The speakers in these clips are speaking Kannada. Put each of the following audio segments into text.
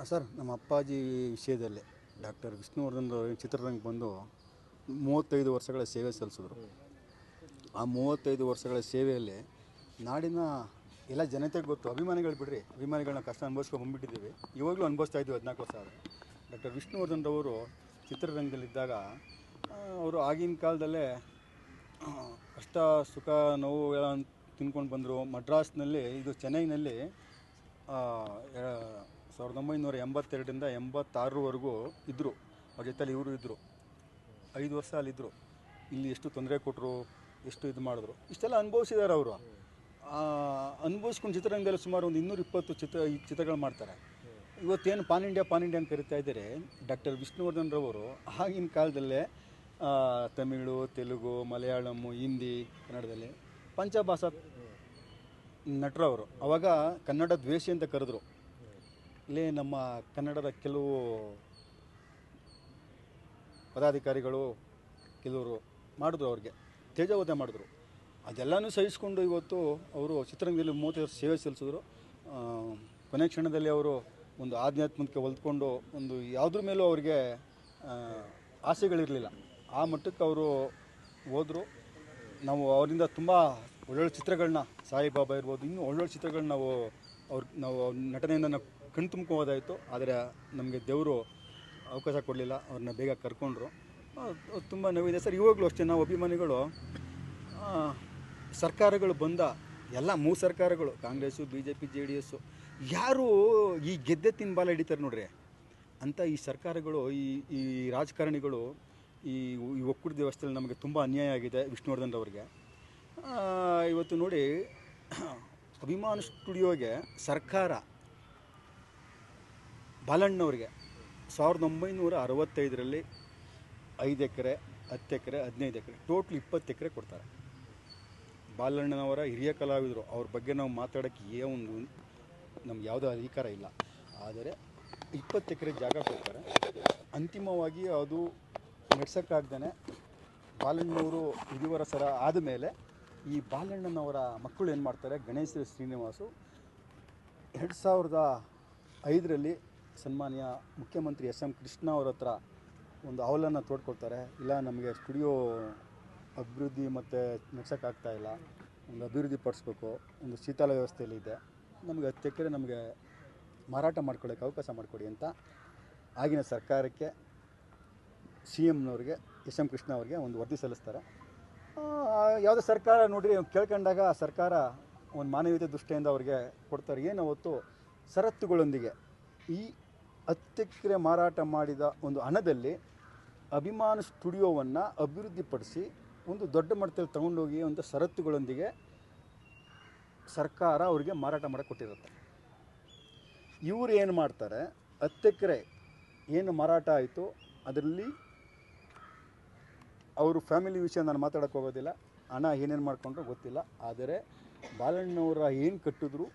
ಸರ್, ನಮ್ಮ ಅಪ್ಪಾಜಿ ವಿಷಯದಲ್ಲಿ ಡಾಕ್ಟರ್ ವಿಷ್ಣುವರ್ಧನ್ ಅವರು ಚಿತ್ರರಂಗಕ್ಕೆ ಬಂದು 35 ವರ್ಷಗಳ ಸೇವೆ ಸಲ್ಲಿಸಿದ್ರು. ಆ 35 ವರ್ಷಗಳ ಸೇವೆಯಲ್ಲಿ ನಾಡಿನ ಎಲ್ಲ ಜನತೆಗೆ ಗೊತ್ತು, ಅಭಿಮಾನಿಗಳು ಬಿಡ್ರಿ, ಅಭಿಮಾನಿಗಳನ್ನ ಕಷ್ಟ ಅನುಭವಿಸ್ಕೊಂಡು ಬಂದುಬಿಟ್ಟಿದ್ದೀವಿ, ಇವಾಗಲೂ ಅನುಭವಿಸ್ತಾ ಇದ್ದೀವಿ. 14 ವರ್ಷ ಆದರೆ ಡಾಕ್ಟರ್ ವಿಷ್ಣುವರ್ಧನ್ ಅವರು ಚಿತ್ರರಂಗದಲ್ಲಿದ್ದಾಗ ಅವರು ಆಗಿನ ಕಾಲದಲ್ಲೇ ಕಷ್ಟ ಸುಖ ನೋವು ಎಲ್ಲ ತಿನ್ಕೊಂಡು ಬಂದರು. ಮಡ್ರಾಸ್ನಲ್ಲಿ, ಇದು ಚೆನ್ನೈನಲ್ಲಿ 1982ರಿಂದ 86ರವರೆಗೂ ಇದ್ದರು. ಅವ್ರ ಜೊತೆಲಿ ಇವರು ಇದ್ದರು. 5 ವರ್ಷ ಅಲ್ಲಿದ್ದರು. ಇಲ್ಲಿ ಎಷ್ಟು ತೊಂದರೆ ಕೊಟ್ಟರು, ಎಷ್ಟು ಇದು ಮಾಡಿದ್ರು, ಇಷ್ಟೆಲ್ಲ ಅನುಭವಿಸಿದ್ದಾರೆ ಅವರು. ಅನುಭವಿಸ್ಕೊಂಡು ಚಿತ್ರರಂಗದಲ್ಲಿ ಸುಮಾರು ಒಂದು 220 ಚಿತ್ರಗಳು ಮಾಡ್ತಾರೆ. ಇವತ್ತೇನು ಪಾನ್ ಇಂಡಿಯಾ ಅಂತ ಕರಿತಾ ಇದ್ದಾರೆ. ಡಾಕ್ಟರ್ ವಿಷ್ಣುವರ್ಧನ್ ರವರು ಆಗಿನ ಕಾಲದಲ್ಲೇ ತಮಿಳು, ತೆಲುಗು, ಮಲಯಾಳಮ್ಮು, ಹಿಂದಿ, ಕನ್ನಡದಲ್ಲಿ ಪಂಚಭಾಷಾ ನಟರವರು. ಆವಾಗ ಕನ್ನಡ ದ್ವೇಷಿ ಅಂತ ಕರೆದ್ರು. ಇಲ್ಲೇ ನಮ್ಮ ಕನ್ನಡದ ಕೆಲವು ಪದಾಧಿಕಾರಿಗಳು ಕೆಲವರು ಮಾಡಿದ್ರು, ಅವ್ರಿಗೆ ತೇಜೋವಧೆ ಮಾಡಿದ್ರು. ಅದೆಲ್ಲನೂ ಸಹಿಸ್ಕೊಂಡು ಇವತ್ತು ಅವರು ಚಿತ್ರರಂಗದಲ್ಲಿ 30 ವರ್ಷ ಸೇವೆ ಸಲ್ಲಿಸಿದ್ರು. ಕೊನೆ ಕ್ಷಣದಲ್ಲಿ ಅವರು ಒಂದು ಆಧ್ಯಾತ್ಮಕ್ಕೆ ಹೊಲ್ದ್ಕೊಂಡು ಒಂದು ಯಾವುದ್ರ ಮೇಲೂ ಅವ್ರಿಗೆ ಆಸೆಗಳಿರಲಿಲ್ಲ. ಆ ಮಟ್ಟಕ್ಕೆ ಅವರು ಹೋದರು. ನಾವು ಅವರಿಂದ ತುಂಬ ಒಳ್ಳೊಳ್ಳೆ ಚಿತ್ರಗಳನ್ನ, ಸಾಯಿಬಾಬಾ ಇರ್ಬೋದು, ಇನ್ನೂ ಒಳ್ಳೊಳ್ಳೆ ಚಿತ್ರಗಳನ್ನ ನಾವು ನಟನೆಯಿಂದ ನಾವು ಕಣ್ಣು ತುಂಬ್ಕೋಬೋದಾಯಿತು. ಆದರೆ ನಮಗೆ ದೇವರು ಅವಕಾಶ ಕೊಡಲಿಲ್ಲ, ಅವ್ರನ್ನ ಬೇಗ ಕರ್ಕೊಂಡ್ರು. ತುಂಬ ನೋವಿದೆ ಸರ್. ಇವಾಗಲೂ ಅಷ್ಟೇ ನಾವು ಅಭಿಮಾನಿಗಳು ಸರ್ಕಾರಗಳು ಬಂದ ಎಲ್ಲ 3 ಸರ್ಕಾರಗಳು, ಕಾಂಗ್ರೆಸ್ಸು, BJP, JDS, ಯಾರು ಈ ಗೆದ್ದೆ ತಿನ್ನ ಬಾಲ ಹಿಡಿತಾರೆ ನೋಡ್ರಿ ಅಂತ ಈ ಸರ್ಕಾರಗಳು, ಈ ರಾಜಕಾರಣಿಗಳು, ಈ ಒಕ್ಕೂಟ ವ್ಯವಸ್ಥೆಯಲ್ಲಿ ನಮಗೆ ತುಂಬ ಅನ್ಯಾಯ ಆಗಿದೆ ವಿಷ್ಣುವರ್ಧನ್ ಅವರಿಗೆ. ಇವತ್ತು ನೋಡಿ, ಅಭಿಮಾನ ಸ್ಟುಡಿಯೋಗೆ ಸರ್ಕಾರ ಬಾಲಣ್ಣವ್ರಿಗೆ 1965ರಲ್ಲಿ 5 ಎಕರೆ, 10 ಎಕರೆ, 15 ಎಕರೆ, ಟೋಟ್ಲ್ 20 ಎಕರೆ ಕೊಡ್ತಾರೆ. ಬಾಲಣ್ಣನವರ ಹಿರಿಯ ಕಲಾವಿದರು, ಅವ್ರ ಬಗ್ಗೆ ನಾವು ಮಾತಾಡೋಕ್ಕೆ ನಮ್ಗೆ ಯಾವುದೇ ಅಧಿಕಾರ ಇಲ್ಲ. ಆದರೆ 20 ಎಕರೆ ಜಾಗ ಕೊಡ್ತಾರೆ. ಅಂತಿಮವಾಗಿ ಅದು ನಡೆಸೋಕ್ಕಾಗ್ದೇ ಬಾಲಣ್ಣವರು ಹಿರಿಯವರಸರ ಆದಮೇಲೆ ಈ ಬಾಲಣ್ಣನವರ ಮಕ್ಕಳು ಏನು ಮಾಡ್ತಾರೆ, ಗಣೇಶ್ ಶ್ರೀನಿವಾಸು 2005ರಲ್ಲಿ ಸನ್ಮಾನ್ಯ ಮುಖ್ಯಮಂತ್ರಿ SM ಕೃಷ್ಣ ಅವ್ರ ಹತ್ರ ಒಂದು ಅವಲನ್ನು ತೋಡ್ಕೊಳ್ತಾರೆ. ಇಲ್ಲ, ನಮಗೆ ಸ್ಟುಡಿಯೋ ಅಭಿವೃದ್ಧಿ ಮತ್ತು ನಡೆಸೋಕ್ಕಾಗ್ತಾ ಇಲ್ಲ, ಒಂದು ಅಭಿವೃದ್ಧಿ ಪಡಿಸ್ಬೇಕು, ಒಂದು ಶೀತಲ ವ್ಯವಸ್ಥೆಯಲ್ಲಿದೆ, ನಮಗೆ 10 ಎಕರೆ ನಮಗೆ ಮಾರಾಟ ಮಾಡ್ಕೊಳ್ಳೋಕ್ಕೆ ಅವಕಾಶ ಮಾಡಿಕೊಡಿ ಅಂತ ಆಗಿನ ಸರ್ಕಾರಕ್ಕೆ CMನವ್ರಿಗೆ SM ಕೃಷ್ಣ ಅವ್ರಿಗೆ ಒಂದು ವರದಿ ಸಲ್ಲಿಸ್ತಾರೆ. ಯಾವುದೇ ಸರ್ಕಾರ ನೋಡಿರಿ ಕೇಳ್ಕೊಂಡಾಗ ಸರ್ಕಾರ ಒಂದು ಮಾನವೀಯತೆ ದೃಷ್ಟಿಯಿಂದ ಅವ್ರಿಗೆ ಕೊಡ್ತಾರೆ. ಏನು ಅವತ್ತು ಷರತ್ತುಗಳೊಂದಿಗೆ ಈ 10 ಎಕರೆ ಮಾರಾಟ ಮಾಡಿದ ಒಂದು ಹಣದಲ್ಲಿ ಅಭಿಮಾನ ಸ್ಟುಡಿಯೋವನ್ನು ಅಭಿವೃದ್ಧಿಪಡಿಸಿ ಒಂದು ದೊಡ್ಡ ಮಟ್ಟದಲ್ಲಿ ತಗೊಂಡೋಗಿ ಒಂದು ಷರತ್ತುಗಳೊಂದಿಗೆ ಸರ್ಕಾರ ಅವ್ರಿಗೆ ಮಾರಾಟ ಮಾಡೋಕ್ಕೆ ಕೊಟ್ಟಿರುತ್ತೆ. ಇವರು ಏನು ಮಾಡ್ತಾರೆ, 10 ಎಕರೆ ಏನು ಮಾರಾಟ ಆಯಿತು ಅದರಲ್ಲಿ ಅವರು ಫ್ಯಾಮಿಲಿ ವಿಷಯ ನಾನು ಮಾತಾಡೋಕ್ಕೆ ಹೋಗೋದಿಲ್ಲ, ಹಣ ಏನೇನು ಮಾಡ್ಕೊಂಡ್ರು ಗೊತ್ತಿಲ್ಲ. ಆದರೆ ಬಾಲಣ್ಣವರ ಏನು ಕಟ್ಟಿದ್ರು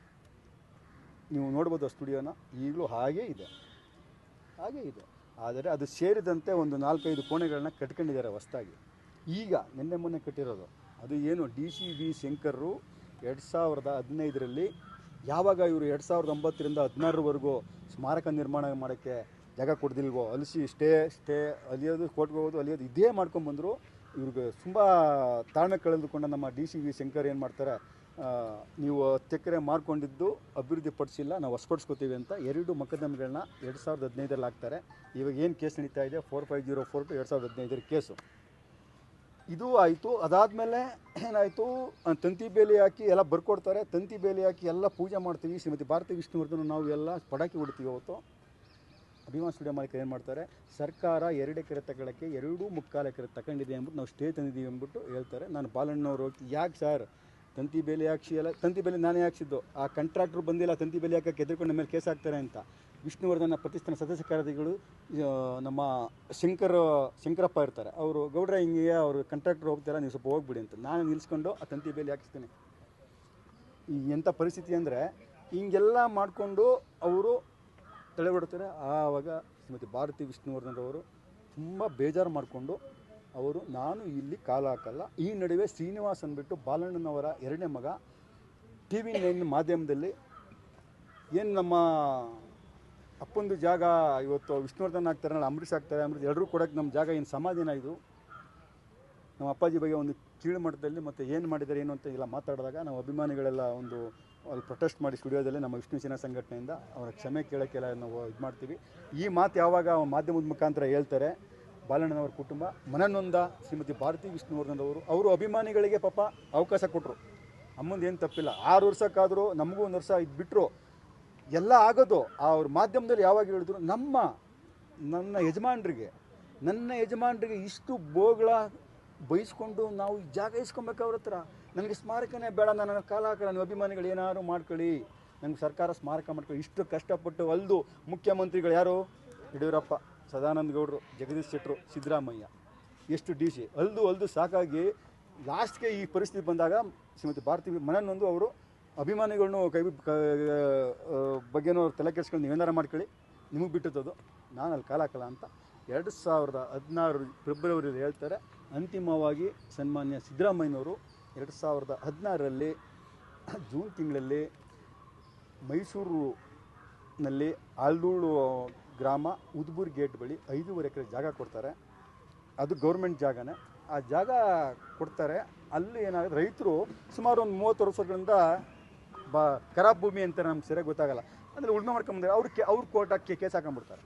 ನೀವು ನೋಡ್ಬೋದು, ಆ ಸ್ಟುಡಿಯೋನ ಈಗಲೂ ಹಾಗೇ ಇದೆ. ಆದರೆ ಅದು ಸೇರಿದಂತೆ ಒಂದು 4-5 ಕೋಣೆಗಳನ್ನ ಕಟ್ಕೊಂಡಿದ್ದಾರೆ ಹೊಸದಾಗಿ. ಈಗ ನಿನ್ನೆ ಮೊನ್ನೆ ಕಟ್ಟಿರೋದು ಅದು ಏನು DCV ಶಂಕರ್ರು 2015ರಲ್ಲಿ, ಯಾವಾಗ ಇವರು 2009ರಿಂದ 16ರವರೆಗೂ ಸ್ಮಾರಕ ನಿರ್ಮಾಣ ಮಾಡೋಕ್ಕೆ ಜಾಗ ಕೊಡ್ದಿಲ್ವೋ, ಅಲಿಸಿ ಸ್ಟೇ ಅಲಿಯೋದು, ಕೋರ್ಟ್ಗೆ ಹೋಗೋದು, ಅಲಿಯೋದು ಇದೇ ಮಾಡ್ಕೊಂಡ್ಬಂದರು. ಇವ್ರಿಗೆ ತುಂಬ ತಾಳ್ಮೆ ಕಳೆದುಕೊಂಡ ನಮ್ಮ DCV ಶಂಕರ್ ಏನು ಮಾಡ್ತಾರೆ, ನೀವು 10 ಎಕರೆ ಮಾರ್ಕೊಂಡಿದ್ದು ಅಭಿವೃದ್ಧಿ ಪಡಿಸಿಲ್ಲ, ನಾವು ಹೊಸಪಡಿಸ್ಕೋತೀವಿ ಅಂತ 2 ಮೊಕದ್ದಮೆಗಳನ್ನ 2015ರಲ್ಲಿ ಹಾಕ್ತಾರೆ. ಇವಾಗ ಏನು ಕೇಸ್ ನಡೀತಾ ಇದೆ 4504 2015 ಕೇಸು ಇದು ಆಯಿತು. ಅದಾದಮೇಲೆ ಏನಾಯಿತು, ತಂತಿ ಬೇಲಿ ಹಾಕಿ ಎಲ್ಲ ಬರ್ಕೊಡ್ತಾರೆ. ತಂತಿ ಬೇಲಿ ಹಾಕಿ ಎಲ್ಲ ಪೂಜೆ ಮಾಡ್ತೀವಿ. ಶ್ರೀಮತಿ ಭಾರತಿ ವಿಷ್ಣುವರ್ಧನ್ ನಾವು ಎಲ್ಲ ಪಟಾಕಿ ಹೊಡಿತೀವಿ. ಅವತ್ತು ಅಭಿಮಾನ ಸ್ಟುಡಿಯೋ ಮಾಲೀಕರು ಏನು ಮಾಡ್ತಾರೆ, ಸರ್ಕಾರ 2 ಎಕರೆ ತಗೊಳ್ಳೋಕ್ಕೆ 2.25 ಎಕರೆ ತಗೊಂಡಿದೆ ಅಂದ್ಬಿಟ್ಟು ನಾವು ಸ್ಟೇ ತಂದಿದ್ದೀವಿ ಅಂದ್ಬಿಟ್ಟು ಹೇಳ್ತಾರೆ. ನಾನು ಬಾಲಣ್ಣವ್ರು ಯಾಕೆ ಸರ್ ತಂತಿ ಬೇಲಿ ಹಾಕ್ಸಿ, ಎಲ್ಲ ತಂತಿ ಬೇಲಿ ನಾನೇ ಹಾಕ್ಸಿದ್ದು, ಆ ಕಾಂಟ್ರಾಕ್ಟ್ರು ಬಂದಿಲ್ಲ ತಂತಿ ಬೇಲಿ ಹಾಕಕ್ಕೆ, ಎದುರ್ಕೊಂಡು ಮೇಲೆ ಕೇಸ್ ಹಾಕ್ತಾರೆ ಅಂತ ವಿಷ್ಣುವರ್ಧನ ಪ್ರತಿಷ್ಠಾನ ಸದಸ್ಯ ಕಾರ್ಯದರ್ಶಿಗಳು ನಮ್ಮ ಶಂಕರಪ್ಪ ಇರ್ತಾರೆ. ಅವರು ಗೌಡ್ರ ಹಿಂಗೆ ಅವರು ಕಾಂಟ್ರಾಕ್ಟ್ರು ಹೋಗ್ತಾರೆ, ನೀವು ಸ್ವಲ್ಪ ಹೋಗ್ಬಿಡಿ ಅಂತ ನಾನು ನಿಲ್ಲಿಸ್ಕೊಂಡು ಆ ತಂತಿ ಬೇಲಿ ಹಾಕಿಸ್ತೀನಿ. ಈಗ ಎಂಥ ಪರಿಸ್ಥಿತಿ ಅಂದರೆ ಹಿಂಗೆಲ್ಲ ಮಾಡಿಕೊಂಡು ಅವರು ತಡೆಬಿಡ್ತಾರೆ. ಆವಾಗ ಶ್ರೀಮತಿ ಭಾರತಿ ವಿಷ್ಣುವರ್ಧನ್ರವರು ತುಂಬ ಬೇಜಾರು ಮಾಡಿಕೊಂಡು ಅವರು ನಾನು ಇಲ್ಲಿ ಕಾಲ ಹಾಕಲ್ಲ. ಈ ನಡುವೆ ಶ್ರೀನಿವಾಸ್ ಅಂದ್ಬಿಟ್ಟು ಬಾಲಣ್ಣನವರ 2ನೇ ಮಗ TV9 ಮಾಧ್ಯಮದಲ್ಲಿ ಏನು ನಮ್ಮ ಅಪ್ಪಂದು ಜಾಗ ಇವತ್ತು ವಿಷ್ಣುವರ್ಧನ್ ಆಗ್ತಾರೆ, ಅಂಬರೀಷ್ ಆಗ್ತಾರೆ, ಅಂಬರೀಷ್ ಎಲ್ಲರೂ ಕೊಡೋಕ್ಕೆ ನಮ್ಮ ಜಾಗ ಏನು ಸಮಾಧಿನ ಇದು? ನಮ್ಮ ಅಪ್ಪಾಜಿ ಬಗ್ಗೆ ಒಂದು ಕೀಳು ಮಟ್ಟದಲ್ಲಿ ಮತ್ತು ಏನು ಮಾಡಿದ್ದಾರೆ ಏನು ಅಂತ ಎಲ್ಲ ಮಾತಾಡಿದಾಗ ನಾವು ಅಭಿಮಾನಿಗಳೆಲ್ಲ ಒಂದು ಅಲ್ಲಿ ಪ್ರೊಟೆಸ್ಟ್ ಮಾಡಿ ಸ್ಟುಡಿಯೋದಲ್ಲಿ ನಮ್ಮ ವಿಷ್ಣು ಸೇನಾ ಸಂಘಟನೆಯಿಂದ ಅವರ ಕ್ಷಮೆ ಕೇಳೋಕ್ಕೆಲ್ಲ ನಾವು ಇದು ಮಾಡ್ತೀವಿ. ಈ ಮಾತು ಯಾವಾಗ ಮಾಧ್ಯಮದ ಮುಖಾಂತರ ಹೇಳ್ತಾರೆ, ಬಾಲಣ್ಣನವರ ಕುಟುಂಬ ಮನನೊಂದ ಶ್ರೀಮತಿ ಭಾರತಿ ವಿಷ್ಣುವರ್ಧನ್ ಅವರು ಅಭಿಮಾನಿಗಳಿಗೆ ಪಾಪ ಅವಕಾಶ ಕೊಟ್ಟರು. ಅಮ್ಮಂದು ಏನು ತಪ್ಪಿಲ್ಲ. 6 ವರ್ಷಕ್ಕಾದರೂ ನಮಗೂ 1 ವರ್ಷ ಇದು ಬಿಟ್ಟರು ಎಲ್ಲ ಆಗೋದು. ಅವ್ರ ಮಾಧ್ಯಮದಲ್ಲಿ ಯಾವಾಗ ಹೇಳಿದ್ರು, ನನ್ನ ಯಜಮಾನ್ರಿಗೆ ಇಷ್ಟು ಬೋಗಳ ಬಯಸ್ಕೊಂಡು ನಾವು ಈ ಜಾಗ ಇಸ್ಕೊಬೇಕು ಅವ್ರ ಹತ್ರ. ನನಗೆ ಸ್ಮಾರಕನೇ ಬೇಡ, ನನ್ನ ಕಾಲ ಹಾಕಲ್ಲ, ನೀವು ಅಭಿಮಾನಿಗಳು ಏನಾದ್ರು ಮಾಡ್ಕೊಳ್ಳಿ, ನನಗೆ ಸರ್ಕಾರ ಸ್ಮಾರಕ ಮಾಡ್ಕೊಳ್ಳಿ. ಇಷ್ಟು ಕಷ್ಟಪಟ್ಟು ಅಲ್ದು ಮುಖ್ಯಮಂತ್ರಿಗಳು ಯಾರು? ಯಡಿಯೂರಪ್ಪ, ಸದಾನಂದ ಗೌಡರು, ಜಗದೀಶ್ ಶೆಟ್ಟರು, ಸಿದ್ದರಾಮಯ್ಯ, ಎಷ್ಟು DC ಅಲ್ದು ಸಾಕಾಗಿ ಲಾಸ್ಟ್ಗೆ ಈ ಪರಿಸ್ಥಿತಿ ಬಂದಾಗ ಶ್ರೀಮತಿ ಭಾರತಿ ಮನನೊಂದು ಅವರು ಅಭಿಮಾನಿಗಳನ್ನೂ ಬಗ್ಗೆನೂ ಅವ್ರು ತಲೆ ಕೆಡಿಸ್ಕೊಂಡು ನೀವೇನಾರ ಮಾಡ್ಕೊಳ್ಳಿ, ನಿಮಗೆ ಬಿಟ್ಟದ್ದು, ನಾನು ಅಲ್ಲಿ ಕಾಲ ಹಾಕಲ್ಲ ಅಂತ 2016 ಫೆಬ್ರವರಿಯಲ್ಲಿ ಹೇಳ್ತಾರೆ. ಅಂತಿಮವಾಗಿ ಸನ್ಮಾನ್ಯ ಸಿದ್ದರಾಮಯ್ಯನವರು 2016ರಲ್ಲಿ ಜೂನ್ ತಿಂಗಳಲ್ಲಿ ಮೈಸೂರಿನಲ್ಲಿ ಆಲ್ದೂಳು ಗ್ರಾಮ ಉದ್ಬೂರು ಗೇಟ್ ಬಳಿ 5.5 ಎಕರೆ ಜಾಗ ಕೊಡ್ತಾರೆ. ಅದು ಗೌರ್ಮೆಂಟ್ ಜಾಗನೇ. ಆ ಜಾಗ ಕೊಡ್ತಾರೆ. ಅಲ್ಲಿ ಏನಾಗುತ್ತೆ, ರೈತರು ಸುಮಾರು ಒಂದು 30 ವರ್ಷಗಳಿಂದ ಖರಾಬ್ ಭೂಮಿ ಅಂತಾರೆ, ನಮ್ಗೆ ಸರಿಯಾಗಿ ಗೊತ್ತಾಗಲ್ಲ, ಅಂದರೆ ಉಳುಮೆ ಮಾಡ್ಕೊಂಬಂದ್ರೆ ಅವ್ರ ಕೋರ್ಟಕ್ಕೆ ಕೇಸ್ ಹಾಕೊಂಡ್ಬಿಡ್ತಾರೆ.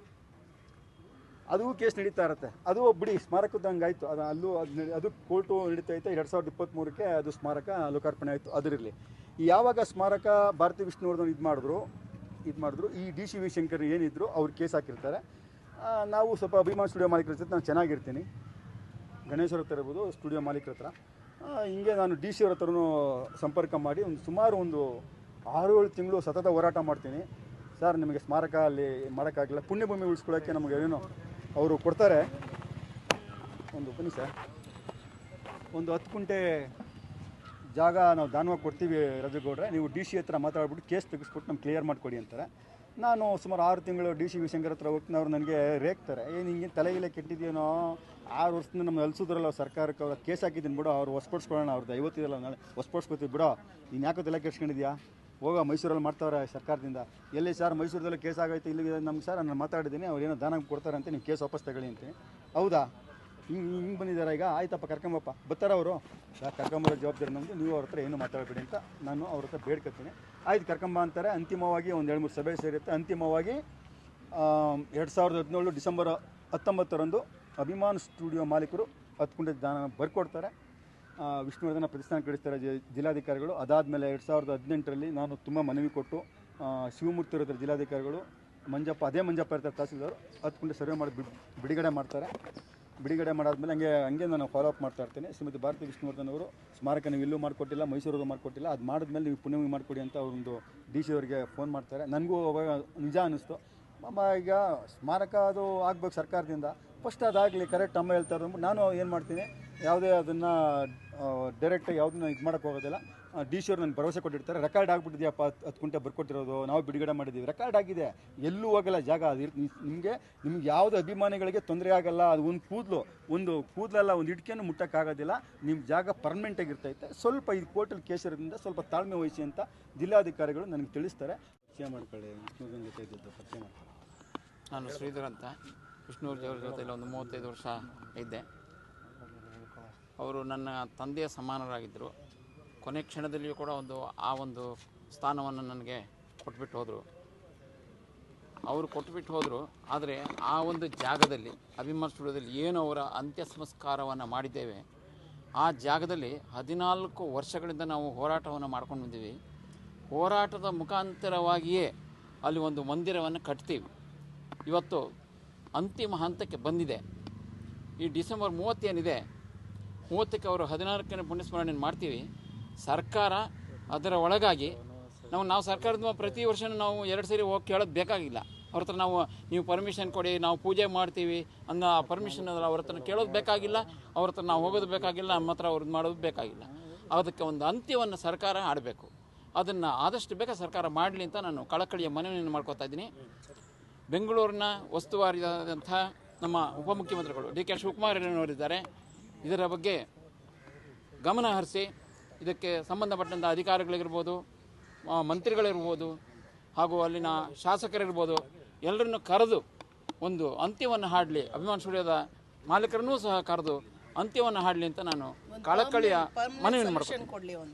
ಅದು ಕೇಸ್ ನಡೀತಾ ಇರುತ್ತೆ. ಅದು ಬಿಡಿ, ಸ್ಮಾರಕದ ಹಂಗಾಯಿತು. ಅದು ಕೋರ್ಟು ನಡೀತಾ ಇತ್ತು. 2023ಕ್ಕೆ ಅದು ಸ್ಮಾರಕ ಲೋಕಾರ್ಪಣೆ ಆಯಿತು. ಅದರಲ್ಲಿ ಯಾವಾಗ ಸ್ಮಾರಕ ಭಾರತಿ ವಿಷ್ಣುವರ್ಧನ್ ಇದು ಮಾಡಿದ್ರು, ಈ DC ವಿ ಶಂಕರ್ ಏನಿದ್ರು ಅವ್ರು ಕೇಸ್ ಹಾಕಿರ್ತಾರೆ. ನಾವು ಸ್ವಲ್ಪ ಅಭಿಮಾನ ಸ್ಟುಡಿಯೋ ಮಾಲೀಕರ ಜೊತೆ ನಾನು ಚೆನ್ನಾಗಿರ್ತೀನಿ, ಗಣೇಶ್ವರ ಹತ್ರ ಇರ್ಬೋದು, ಸ್ಟುಡಿಯೋ ಮಾಲೀಕರ ಹತ್ರ. ಹಿಂಗೆ ನಾನು DC ಅವ್ರ ಹತ್ರನೂ ಸಂಪರ್ಕ ಮಾಡಿ ಸುಮಾರು ಒಂದು 6-7 ತಿಂಗಳು ಸತತ ಹೋರಾಟ ಮಾಡ್ತೀನಿ. ಸರ್, ನಿಮಗೆ ಸ್ಮಾರಕ ಅಲ್ಲಿ ಮಾಡೋಕ್ಕಾಗಲಿಲ್ಲ, ಪುಣ್ಯಭೂಮಿ ಉಳಿಸ್ಕೊಳ್ಳೋಕ್ಕೆ ನಮಗೆ ಏನೋ ಅವರು ಕೊಡ್ತಾರೆ. ಬನ್ನಿ ಸರ್, ಒಂದು 10 ಗುಂಟೆ ಜಾಗ ನಾವು ದಾನವಾಗಿ ಕೊಡ್ತೀವಿ ರಾಜಗೌಡ್ರೆ, ನೀವು DC ಹತ್ರ ಮಾತಾಡ್ಬಿಟ್ಟು ಕೇಸ್ ತೆಗೆಸ್ಬಿಟ್ಟು ನಮ್ಗೆ ಕ್ಲಿಯರ್ ಮಾಡಿಕೊಡಿ ಅಂತಾರೆ. ನಾನು ಸುಮಾರು 6 ತಿಂಗಳು DC ವಿ ಶಂಕರ್ ಹತ್ರ ಹೋಗ್ತೀನಿ. ಅವ್ರು ನನಗೆ ರೇಗ್ತಾರೆ, ಏನು ಹಿಂಗೆ ತಲೆಗಿಲೆ ಕೆಟ್ಟಿದ್ದೀನೋ, 6 ವರ್ಷದಿಂದ ನಮ್ಮ ಅಲ್ಸಿದ್ರಲ್ಲ ಸರ್ಕಾರಕ್ಕೆ, ಅವ್ರ ಕೇಸ್ ಹಾಕಿದ್ದೀನಿ ಬಿಡೋ, ಅವ್ರು ಹೊಸ್ಪಡಿಸ್ಕೊಳ್ಳೋಣ, ಅವ್ರದ್ದು 50 ಇದಲ್ಲ, ನಾಳೆ ಹೊಸ್ಪಡಿಸ್ಕೊತೀವಿ ಬಿಡೋ, ನೀನು ಯಾಕೋ ತಲೆ ಕೆಡ್ಸ್ಕೊಂಡಿದ್ಯಾ, ಹೋಗೋ ಮೈಸೂರಲ್ಲಿ ಮಾಡ್ತಾವ್ರೆ ಸರ್ಕಾರದಿಂದ. ಎಲ್ಲಿ ಸರ್ ಮೈಸೂರದಲ್ಲಿ ಕೇಸ್ ಆಗೈತೆ, ಇಲ್ಲಿಗೆ ನಮ್ಗೆ ಸರ್ ನಾನು ಮಾತಾಡಿದ್ದೀನಿ, ಅವ್ರು ಏನೋ ದಾನ ಕೊಡ್ತಾರೆ ಅಂತ, ನೀವು ಕೇಸ್ ವಾಪಸ್ ತಗೊಳ್ಳಿ ಅಂತೀನಿ. ಹೌದಾ, ಹಿಂಗೆ ಬಂದಿದ್ದಾರೆ ಈಗ, ಆಯ್ತಪ್ಪ ಕರ್ಕೊಂಬಪ್ಪ, ಬರ್ತಾರೆ ಅವರು, ಕರ್ಕೊಂಬರೋ ಜವಾಬ್ದಾರಿ ನಮ್ಮದು, ನೀವು ಅವ್ರ ಹತ್ರ ಏನು ಮಾತಾಡಬೇಡಿ ಅಂತ ನಾನು ಅವ್ರ ಹತ್ರ ಬೇಡ್ಕೊತೀನಿ. ಆಯ್ತು ಕರ್ಕೊಂಬ ಅಂತಾರೆ. ಅಂತಿಮವಾಗಿ ಒಂದು 2-3 ಸಭೆ ಸೇರುತ್ತೆ. ಅಂತಿಮವಾಗಿ 2017 ಡಿಸೆಂಬರ್ 19ರಂದು ಅಭಿಮಾನ ಸ್ಟುಡಿಯೋ ಮಾಲೀಕರು 10 ಗುಂಟೆ ದಾನ ಬರ್ಕೊಡ್ತಾರೆ. ವಿಷ್ಣುವರ್ಧನ ಪ್ರತಿಷ್ಠಾನ ಕಳಿಸ್ತಾರೆ ಜಿಲ್ಲಾಧಿಕಾರಿಗಳು. ಅದಾದಮೇಲೆ 2018ರಲ್ಲಿ ನಾನು ತುಂಬ ಮನವಿ ಕೊಟ್ಟು ಶಿವಮೂರ್ತಿ ಇರ್ತಾರೆ ಜಿಲ್ಲಾಧಿಕಾರಿಗಳು, ಮಂಜಪ್ಪ ಇರ್ತಾರೆ ತಹಸೀಲ್ದಾರ್, 10 ಗುಂಟೆ ಸರ್ವೆ ಮಾಡಿ ಬಿಡುಗಡೆ ಮಾಡ್ತಾರೆ. ಬಿಡುಗಡೆ ಮಾಡಾದ್ಮೇಲೆ ಹಂಗೆ ನಾನು ಫಾಲೋ ಅಪ್ ಮಾಡ್ತಾ ಇರ್ತೀನಿ. ಶ್ರೀಮತಿ ಭಾರತಿ ವಿಷ್ಣುವರ್ಧನ್ ಅವರು ಸ್ಮಾರಕ ನೀವು ಇಲ್ಲೂ ಮಾಡಿಕೊಟ್ಟಿಲ್ಲ, ಮೈಸೂರಲ್ಲೂ ಮಾಡಿಕೊಟ್ಟಿಲ್ಲ, ಅದು ಮಾಡಿದ್ಮೇಲೆ ನೀವು ಪುಣ್ಯಭೂಮಿ ಮಾಡಿಕೊಡಿ ಅಂತ ಅವರೊಂದು DC ಅವರಿಗೆ ಫೋನ್ ಮಾಡ್ತಾರೆ. ನನಗೂ ಅವಾಗ ನಿಜ ಅನ್ನಿಸ್ತು, ಈಗ ಸ್ಮಾರಕ ಅದು ಆಗ್ಬೇಕು ಸರ್ಕಾರದಿಂದ, ಫಸ್ಟ್ ಅದಾಗಲಿ ಕರೆಕ್ಟ್ ಅಮ್ಮ ಹೇಳ್ತಾರೆ ಅಂದ್ಬಿಟ್ಟು ನಾನು ಏನು ಮಾಡ್ತೀನಿ, ಯಾವುದೇ ಅದನ್ನು ಡೈರೆಕ್ಟಾಗಿ ಯಾವುದನ್ನ ಇದು ಮಾಡೋಕ್ಕೆ ಹೋಗೋದಿಲ್ಲ. DC ಅವ್ರು ನನಗೆ ಭರವಸೆ ಕೊಟ್ಟಿರ್ತಾರೆ, ರೆಕಾರ್ಡ್ ಆಗಿಬಿಟ್ಟಿದೆಯಪ್ಪ, 10 ಗುಂಟೆ ಬರ್ಕೊಟ್ಟಿರೋದು, ನಾವು ಬಿಡುಗಡೆ ಮಾಡಿದ್ದೀವಿ, ರೆಕಾರ್ಡ್ ಆಗಿದೆ, ಎಲ್ಲೂ ಹೋಗಲ್ಲ ಜಾಗ. ಅದು ನಿಮಗೆ ಯಾವುದೇ ಅಭಿಮಾನಿಗಳಿಗೆ ತೊಂದರೆ ಆಗಲ್ಲ. ಅದು ಒಂದು ಕೂದಲಲ್ಲ, ಒಂದು ಇಟ್ಕೆನೂ ಮುಟ್ಟೋಕ್ಕಾಗೋದಿಲ್ಲ. ನಿಮ್ಮ ಜಾಗ ಪರ್ಮನೆಂಟಾಗಿ ಇರ್ತೈತೆ. ಸ್ವಲ್ಪ ಇದು ಕೋರ್ಟಲ್ಲಿ ಕೇಸ್ ಇರೋದ್ರಿಂದ ಸ್ವಲ್ಪ ತಾಳ್ಮೆ ವಹಿಸಿ ಅಂತ ಜಿಲ್ಲಾಧಿಕಾರಿಗಳು ನನಗೆ ತಿಳಿಸ್ತಾರೆ. ಪರಿಚಯ ಮಾಡ್ಕೊಳ್ಳಿ, ವಿಷ್ಣುವರ್ಧನ್ ಜೊತೆ ಇದ್ದದ್ದು ಪರಿಚಯ ಮಾಡ್ಕೊಳ್ಳಿ. ನಾನು ಶ್ರೀಧರ್ ಅಂತ, ವಿಷ್ಣುವರ್ಧನ್ ಜೊತೆಲಿ ಒಂದು 35 ವರ್ಷ ಇದ್ದೆ. ಅವರು ನನ್ನ ತಂದೆಯ ಸಮಾನರಾಗಿದ್ದರು. ಕೊನೆ ಕ್ಷಣದಲ್ಲಿಯೂ ಕೂಡ ಆ ಒಂದು ಸ್ಥಾನವನ್ನು ನನಗೆ ಕೊಟ್ಬಿಟ್ಟು ಹೋದರು. ಅವರು ಕೊಟ್ಬಿಟ್ಟು ಹೋದರು. ಆದರೆ ಆ ಒಂದು ಜಾಗದಲ್ಲಿ, ಅಭಿಮಾನ ಸ್ಟುಡಿಯೋದಲ್ಲಿ ಏನು ಅವರ ಅಂತ್ಯ ಸಂಸ್ಕಾರವನ್ನು ಮಾಡಿದ್ದೇವೆ, ಆ ಜಾಗದಲ್ಲಿ 14 ವರ್ಷಗಳಿಂದ ನಾವು ಹೋರಾಟವನ್ನು ಮಾಡ್ಕೊಂಡು ಬಂದೀವಿ. ಹೋರಾಟದ ಮುಖಾಂತರವಾಗಿಯೇ ಅಲ್ಲಿ ಒಂದು ಮಂದಿರವನ್ನು ಕಟ್ತೀವಿ. ಇವತ್ತು ಅಂತಿಮ ಹಂತಕ್ಕೆ ಬಂದಿದೆ. ಈ ಡಿಸೆಂಬರ್ 30 ಏನಿದೆ, 30ಕ್ಕೆ ಅವರು 14ನೇ ಪುಣ್ಯಸ್ಮರಣೆ ಮಾಡ್ತೀವಿ. ಸರ್ಕಾರ ಅದರ ಒಳಗಾಗಿ ನಾವು ಸರ್ಕಾರದ ಪ್ರತಿ ವರ್ಷ ನಾವು 2 ಸರಿ ಹೋಗಿ ಕೇಳೋದು ಬೇಕಾಗಿಲ್ಲ. ಅವ್ರ ಹತ್ರ ನೀವು ಪರ್ಮಿಷನ್ ಕೊಡಿ, ನಾವು ಪೂಜೆ ಮಾಡ್ತೀವಿ ಅನ್ನೋ ಪರ್ಮಿಷನ್ ಅವ್ರ ಹತ್ರ ಕೇಳೋದು ಬೇಕಾಗಿಲ್ಲ, ಅವ್ರ ಹತ್ರ ನಾವು ಹೋಗೋದು ಬೇಕಾಗಿಲ್ಲ, ನಮ್ಮ ಹತ್ರ ಅವ್ರದ್ದು ಮಾಡೋದು ಬೇಕಾಗಿಲ್ಲ. ಅದಕ್ಕೆ ಒಂದು ಅಂತ್ಯವನ್ನು ಸರ್ಕಾರ ಆಡಬೇಕು. ಅದನ್ನು ಆದಷ್ಟು ಬೇಗ ಸರ್ಕಾರ ಮಾಡಲಿ ಅಂತ ನಾನು ಕಳಕಳಿಯ ಮನವಿಯನ್ನು ಮಾಡ್ಕೊತಾ ಇದ್ದೀನಿ. ಬೆಂಗಳೂರಿನ ಉಸ್ತುವಾರಿಯಾದಂಥ ನಮ್ಮ ಉಪಮುಖ್ಯಮಂತ್ರಿಗಳು ಡಿ ಕೆ ಶಿವಕುಮಾರ್ ಅವರಿದ್ದಾರೆ. ಇದರ ಬಗ್ಗೆ ಗಮನ ಹರಿಸಿ ಇದಕ್ಕೆ ಸಂಬಂಧಪಟ್ಟಂಥ ಅಧಿಕಾರಿಗಳಿರ್ಬೋದು, ಮಂತ್ರಿಗಳಿರ್ಬೋದು, ಹಾಗೂ ಅಲ್ಲಿನ ಶಾಸಕರಿರ್ಬೋದು, ಎಲ್ಲರನ್ನು ಕರೆದು ಒಂದು ಅಂತ್ಯವನ್ನು ಹಾಡಲಿ, ಅಭಿಮಾನ್ ಸ್ಟುಡಿಯೋದ ಮಾಲೀಕರನ್ನೂ ಸಹ ಕರೆದು ಅಂತ್ಯವನ್ನು ಹಾಡಲಿ ಅಂತ ನಾನು ಕಳಕಳಿಯ ಮನವಿಯನ್ನು ಮಾಡ್ತೀನಿ.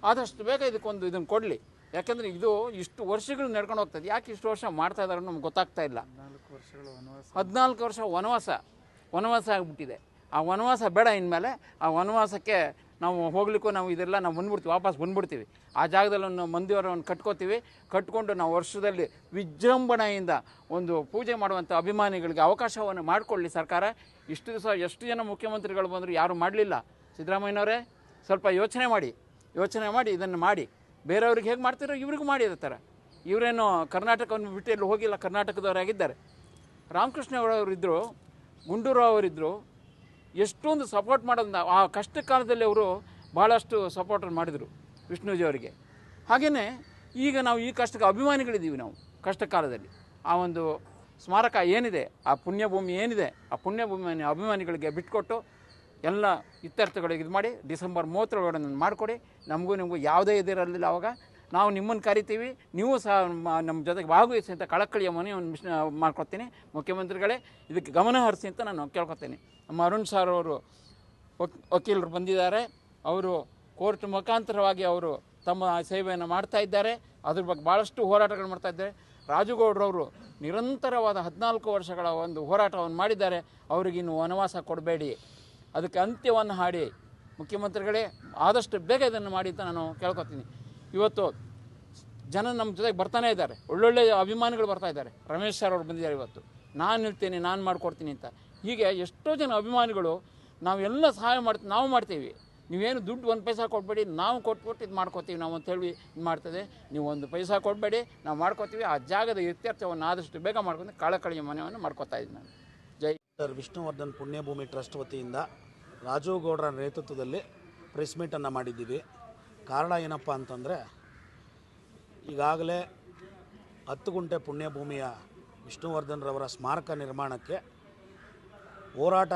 ಆದಷ್ಟು ಬೇಗ ಇದನ್ನು ಕೊಡಲಿ. ಯಾಕೆಂದರೆ ಇದು ಇಷ್ಟು ವರ್ಷಗಳು ನಡ್ಕೊಂಡು ಹೋಗ್ತದೆ. ಯಾಕೆ ಇಷ್ಟು ವರ್ಷ ಮಾಡ್ತಾ ಇದ್ದಾರೆ ನಮ್ಗೆ ಗೊತ್ತಾಗ್ತಾ ಇಲ್ಲ. 14 ವರ್ಷ ವನವಾಸ ಆಗಿಬಿಟ್ಟಿದೆ. ಆ ವನವಾಸ ಬೇಡ. ಇನ್ಮೇಲೆ ಆ ವನವಾಸಕ್ಕೆ ನಾವು ಹೋಗ್ಲಿಕ್ಕೂ ನಾವು ಇದೆಲ್ಲ ನಾವು ವಾಪಸ್ ಬಂದ್ಬಿಡ್ತೀವಿ. ಆ ಜಾಗದಲ್ಲಿ ಒಂದು ಮಂದಿರವನ್ನು ಕಟ್ಕೊಂಡು ನಾವು ವರ್ಷದಲ್ಲಿ ವಿಜೃಂಭಣೆಯಿಂದ ಒಂದು ಪೂಜೆ ಮಾಡುವಂಥ ಅಭಿಮಾನಿಗಳಿಗೆ ಅವಕಾಶವನ್ನು ಮಾಡಿಕೊಳ್ಳಿ ಸರ್ಕಾರ. ಇಷ್ಟು ದಿವಸ ಎಷ್ಟು ಜನ ಮುಖ್ಯಮಂತ್ರಿಗಳು ಬಂದರೂ ಯಾರೂ ಮಾಡಲಿಲ್ಲ. ಸಿದ್ದರಾಮಯ್ಯನವರೇ ಸ್ವಲ್ಪ ಯೋಚನೆ ಮಾಡಿ ಇದನ್ನು ಮಾಡಿ. ಬೇರೆಯವ್ರಿಗೆ ಹೇಗೆ ಮಾಡ್ತಿರೋ ಇವ್ರಿಗೂ ಮಾಡಿ ಅದೇ ಥರ. ಇವರೇನು ಕರ್ನಾಟಕವನ್ನು ಬಿಟ್ಟು ಎಲ್ಲೂ ಹೋಗಿಲ್ಲ, ಕರ್ನಾಟಕದವರಾಗಿದ್ದಾರೆ. ರಾಮಕೃಷ್ಣ ಅವರಿದ್ದರು, ಗುಂಡೂರಾವ್ ಅವರಿದ್ದರು, ಎಷ್ಟೊಂದು ಸಪೋರ್ಟ್ ಮಾಡೋದು. ಆ ಕಷ್ಟ ಕಾಲದಲ್ಲಿ ಅವರು ಭಾಳಷ್ಟು ಸಪೋರ್ಟನ್ನು ಮಾಡಿದರು ವಿಷ್ಣುಜಿ ಅವರಿಗೆ. ಹಾಗೆಯೇ ಈಗ ನಾವು ಈ ಕಷ್ಟಕ್ಕೆ ಅಭಿಮಾನಿಗಳಿದ್ದೀವಿ. ನಾವು ಕಷ್ಟ ಕಾಲದಲ್ಲಿ ಆ ಒಂದು ಸ್ಮಾರಕ ಏನಿದೆ, ಆ ಪುಣ್ಯಭೂಮಿ ಏನಿದೆ, ಆ ಪುಣ್ಯಭೂಮಿಯನ್ನು ಅಭಿಮಾನಿಗಳಿಗೆ ಬಿಟ್ಕೊಟ್ಟು ಎಲ್ಲ ಇತ್ಯರ್ಥಗಳಿಗೆ ಇದು ಮಾಡಿ ಡಿಸೆಂಬರ್ 30 ನಾನು ಮಾಡಿಕೊಡಿ. ನಿಮಗೂ ಯಾವುದೇ ಇದಿರಲಿಲ್ಲ. ಆವಾಗ ನಾವು ನಿಮ್ಮನ್ನು ಕರಿತೀವಿ, ನೀವು ಸಹ ನಮ್ಮ ಜೊತೆಗೆ ಭಾಗವಹಿಸಿ ಅಂತ ಕಳಕಳಿಯ ಮನೆಯನ್ನು ಮಾಡ್ಕೊತೀನಿ. ಮುಖ್ಯಮಂತ್ರಿಗಳೇ ಇದಕ್ಕೆ ಗಮನ ಹರಿಸಿ ಅಂತ ನಾನು ಕೇಳ್ಕೊತೀನಿ. ನಮ್ಮ ಅರುಣ್ ಸರ್ ಅವರು ವಕೀಲರು ಬಂದಿದ್ದಾರೆ. ಅವರು ಕೋರ್ಟ್ ಮುಖಾಂತರವಾಗಿ ಅವರು ತಮ್ಮ ಸೇವೆಯನ್ನು ಮಾಡ್ತಾ ಇದ್ದಾರೆ. ಅದ್ರ ಬಗ್ಗೆ ಭಾಳಷ್ಟು ಹೋರಾಟಗಳು ಮಾಡ್ತಾ ಇದ್ದಾರೆ. ರಾಜುಗೌಡರವರು ನಿರಂತರವಾದ 14 ವರ್ಷಗಳ ಒಂದು ಹೋರಾಟವನ್ನು ಮಾಡಿದ್ದಾರೆ. ಅವರಿಗಿನ್ನು ವನವಾಸ ಕೊಡಬೇಡಿ, ಅದಕ್ಕೆ ಅಂತ್ಯವನ್ನು ಹಾಡಿ. ಮುಖ್ಯಮಂತ್ರಿಗಳೇ ಆದಷ್ಟು ಬೇಗ ಇದನ್ನು ಮಾಡಿ ಅಂತ ನಾನು ಕೇಳ್ಕೊತೀನಿ. ಇವತ್ತು ಜನ ನಮ್ಮ ಜೊತೆಗೆ ಬರ್ತಾನೆ ಇದ್ದಾರೆ, ಒಳ್ಳೊಳ್ಳೆ ಅಭಿಮಾನಿಗಳು ಬರ್ತಾ ಇದ್ದಾರೆ. ರಮೇಶ್ ಸರ್ ಅವರು ಬಂದಿದ್ದಾರೆ. ಇವತ್ತು ನಾನು ಇರ್ತೀನಿ, ನಾನು ಮಾಡಿಕೊಡ್ತೀನಿ ಅಂತ. ಹೀಗೆ ಎಷ್ಟೋ ಜನ ಅಭಿಮಾನಿಗಳು ನಾವೆಲ್ಲ ಸಹಾಯ ನಾವು ಮಾಡ್ತೀವಿ, ನೀವೇನು ದುಡ್ಡು 1 ಪೈಸಾ ಕೊಡಬೇಡಿ, ನಾವು ಕೊಟ್ಬಿಟ್ಟು ಇದು ಮಾಡ್ಕೋತೀವಿ ನಾವು ಅಂತೇಳಿ ಇದು ಮಾಡ್ತದೆ. ನೀವು 1 ಪೈಸಾ ಕೊಡಬೇಡಿ, ನಾವು ಮಾಡ್ಕೋತೀವಿ. ಆ ಜಾಗದ ಇತ್ಯರ್ಥವನ್ನು ಆದಷ್ಟು ಬೇಗ ಮಾಡ್ಕೊಂಡು ಕಳಕಳಿಯ ಮನೆಯನ್ನು ಮಾಡ್ಕೋತಾ ಇದ್ದೀನಿ ನಾನು. ಜೈ. ಡಾಕ್ಟರ್ ವಿಷ್ಣುವರ್ಧನ್ ಪುಣ್ಯಭೂಮಿ ಟ್ರಸ್ಟ್ ವತಿಯಿಂದ ರಾಜು ಗೌಡರ ನೇತೃತ್ವದಲ್ಲಿ ಪ್ರೆಸ್ ಮೀಟನ್ನು ಮಾಡಿದ್ದೀವಿ. ಕಾರಣ ಏನಪ್ಪ ಅಂತಂದರೆ, ಈಗಾಗಲೇ 10 ಗುಂಟೆ ಪುಣ್ಯಭೂಮಿಯ ವಿಷ್ಣುವರ್ಧನ್ ರವರ ಸ್ಮಾರಕ ನಿರ್ಮಾಣಕ್ಕೆ ಹೋರಾಟ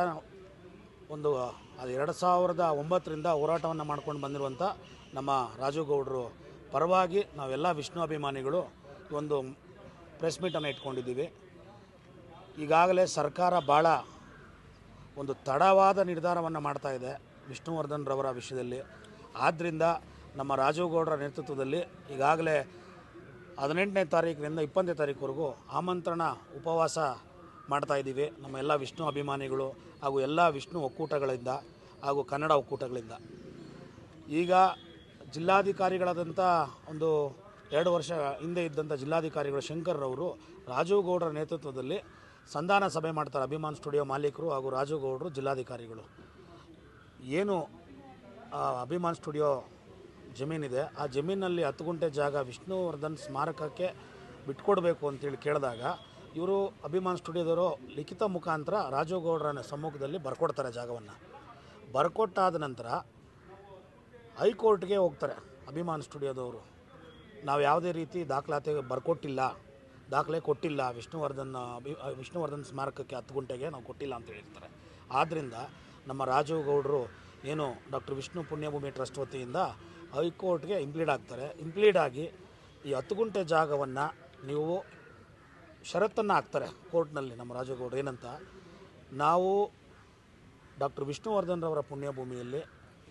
ಅದು 2009ರಿಂದ ಹೋರಾಟವನ್ನು ಮಾಡ್ಕೊಂಡು ಬಂದಿರುವಂಥ ನಮ್ಮ ರಾಜು ಗೌಡರು ಪರವಾಗಿ ನಾವೆಲ್ಲ ವಿಷ್ಣು ಅಭಿಮಾನಿಗಳು ಒಂದು ಪ್ರೆಸ್ ಮೀಟನ್ನು ಇಟ್ಕೊಂಡಿದ್ದೀವಿ. ಈಗಾಗಲೇ ಸರ್ಕಾರ ಭಾಳ ಒಂದು ತಡವಾದ ನಿರ್ಧಾರವನ್ನು ಮಾಡ್ತಾ ಇದೆ ವಿಷ್ಣುವರ್ಧನ್ ರವರ ವಿಷಯದಲ್ಲಿ. ಆದ್ದರಿಂದ ನಮ್ಮ ರಾಜು ಗೌಡರ ನೇತೃತ್ವದಲ್ಲಿ ಈಗಾಗಲೇ 18ನೇ ತಾರೀಕಿನಿಂದ 20ನೇ ತಾರೀಕುವರೆಗೂ ಆಮಂತ್ರಣ ಉಪವಾಸ ಮಾಡ್ತಾಯಿದ್ದೀವಿ. ನಮ್ಮ ಎಲ್ಲ ವಿಷ್ಣು ಅಭಿಮಾನಿಗಳು ಹಾಗೂ ಎಲ್ಲ ವಿಷ್ಣು ಒಕ್ಕೂಟಗಳಿಂದ ಹಾಗೂ ಕನ್ನಡ ಒಕ್ಕೂಟಗಳಿಂದ. ಈಗ ಜಿಲ್ಲಾಧಿಕಾರಿಗಳಾದಂಥ ಒಂದು 2 ವರ್ಷ ಹಿಂದೆ ಇದ್ದಂಥ ಜಿಲ್ಲಾಧಿಕಾರಿಗಳು ಶಂಕರ್ರವರು ರಾಜು ಗೌಡರ ನೇತೃತ್ವದಲ್ಲಿ ಸಂಧಾನ ಸಭೆ ಮಾಡ್ತಾರೆ. ಅಭಿಮಾನ್ ಸ್ಟುಡಿಯೋ ಮಾಲೀಕರು ಹಾಗೂ ರಾಜು ಗೌಡರು ಜಿಲ್ಲಾಧಿಕಾರಿಗಳು. ಏನು ಅಭಿಮಾನ್ ಸ್ಟುಡಿಯೋ ಜಮೀನಿದೆ, ಆ ಜಮೀನಲ್ಲಿ 10 ಗುಂಟೆ ಜಾಗ ವಿಷ್ಣುವರ್ಧನ್ ಸ್ಮಾರಕಕ್ಕೆ ಬಿಟ್ಕೊಡ್ಬೇಕು ಅಂತೇಳಿ ಕೇಳಿದಾಗ ಇವರು ಅಭಿಮಾನ್ ಸ್ಟುಡಿಯೋದವರು ಲಿಖಿತ ಮುಖಾಂತರ ರಾಜು ಗೌಡರ ಸಮ್ಮುಖದಲ್ಲಿ ಬರ್ಕೊಡ್ತಾರೆ. ಜಾಗವನ್ನು ಬರ್ಕೊಟ್ಟಾದ ನಂತರ ಹೈಕೋರ್ಟ್ಗೆ ಹೋಗ್ತಾರೆ ಅಭಿಮಾನ್ ಸ್ಟುಡಿಯೋದವರು. ನಾವು ಯಾವುದೇ ರೀತಿ ದಾಖಲಾತಿ ದಾಖಲೆ ಕೊಟ್ಟಿಲ್ಲ, ವಿಷ್ಣುವರ್ಧನ್ ಸ್ಮಾರಕಕ್ಕೆ 10 ಗುಂಟೆಗೆ ನಾವು ಕೊಟ್ಟಿಲ್ಲ ಅಂತ ಹೇಳಿರ್ತಾರೆ. ಆದ್ದರಿಂದ ನಮ್ಮ ರಾಜು ಗೌಡರು ಏನು ಡಾಕ್ಟರ್ ವಿಷ್ಣು ಪುಣ್ಯಭೂಮಿ ಟ್ರಸ್ಟ್ ವತಿಯಿಂದ ಹೈಕೋರ್ಟ್ಗೆ ಇಂಪ್ಲೀಡ್ ಆಗಿ ಈ 10 ಗುಂಟೆ ಜಾಗವನ್ನು ನೀವು ಷರತ್ತನ್ನು ಹಾಕ್ತಾರೆ ಕೋರ್ಟ್ನಲ್ಲಿ. ನಮ್ಮ ರಾಜು ಗೌಡರು ಏನಂತ, ನಾವು ಡಾಕ್ಟರ್ ವಿಷ್ಣುವರ್ಧನ್ ರವರ ಪುಣ್ಯಭೂಮಿಯಲ್ಲಿ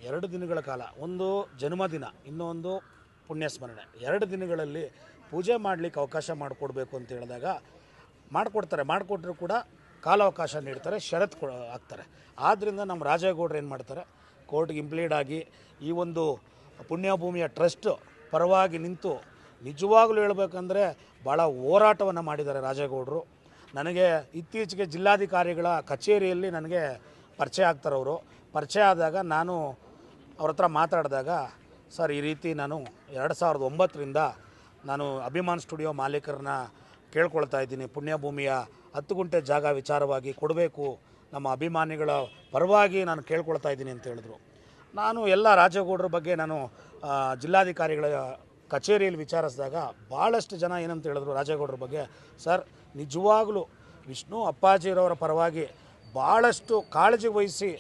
2 ದಿನಗಳ ಕಾಲ, ಒಂದು ಜನ್ಮದಿನ, ಇನ್ನೊಂದು ಪುಣ್ಯಸ್ಮರಣೆ, 2 ದಿನಗಳಲ್ಲಿ ಪೂಜೆ ಮಾಡಲಿಕ್ಕೆ ಅವಕಾಶ ಮಾಡಿಕೊಡ್ಬೇಕು ಅಂತ ಹೇಳಿದಾಗ ಮಾಡಿಕೊಟ್ರೂ ಕೂಡ ಕಾಲಾವಕಾಶ ನೀಡ್ತಾರೆ, ಷರತ್ತು ಹಾಕ್ತಾರೆ. ಆದ್ದರಿಂದ ನಮ್ಮ ರಾಜೇಗೌಡರು ಏನು ಮಾಡ್ತಾರೆ, ಕೋರ್ಟ್ಗೆ ಇಂಪ್ಲೀಡ್ ಆಗಿ ಈ ಒಂದು ಪುಣ್ಯಭೂಮಿಯ ಟ್ರಸ್ಟ್ ಪರವಾಗಿ ನಿಂತು ನಿಜವಾಗಲೂ ಹೇಳಬೇಕಂದ್ರೆ ಭಾಳ ಹೋರಾಟವನ್ನು ಮಾಡಿದ್ದಾರೆ ರಾಜೇಗೌಡರು. ನನಗೆ ಇತ್ತೀಚೆಗೆ ಜಿಲ್ಲಾಧಿಕಾರಿಗಳ ಕಚೇರಿಯಲ್ಲಿ ನನಗೆ ಪರಿಚಯ ಆಗ್ತಾರೆ. ಅವರು ಪರಿಚಯ ಆದಾಗ ನಾನು ಅವ್ರ ಹತ್ರ ಮಾತಾಡಿದಾಗ, ಸರ್ ಈ ರೀತಿ ನಾನು 2009ರಿಂದ ನಾನು ಅಭಿಮಾನ್ ಸ್ಟುಡಿಯೋ ಮಾಲೀಕರನ್ನ ಕೇಳ್ಕೊಳ್ತಾ ಇದ್ದೀನಿ, ಪುಣ್ಯಭೂಮಿಯ 10 ಗುಂಟೆ ಜಾಗ ವಿಚಾರವಾಗಿ ಕೊಡಬೇಕು, ನಮ್ಮ ಅಭಿಮಾನಿಗಳ ಪರವಾಗಿ ನಾನು ಕೇಳ್ಕೊಳ್ತಾ ಇದ್ದೀನಿ ಅಂತ ಹೇಳಿದ್ರು. ನಾನು ಎಲ್ಲ ರಾಜೇಗೌಡರ ಬಗ್ಗೆ ನಾನು ಜಿಲ್ಲಾಧಿಕಾರಿಗಳ ಕಚೇರಿಯಲ್ಲಿ ವಿಚಾರಿಸಿದಾಗ ಭಾಳಷ್ಟು ಜನ ಏನಂತ ಹೇಳಿದ್ರು ರಾಜೇಗೌಡರ ಬಗ್ಗೆ, ಸರ್ ನಿಜವಾಗಲೂ ವಿಷ್ಣು ಅಪ್ಪಾಜಿರವರ ಪರವಾಗಿ ಭಾಳಷ್ಟು ಕಾಳಜಿ ವಹಿಸಿ,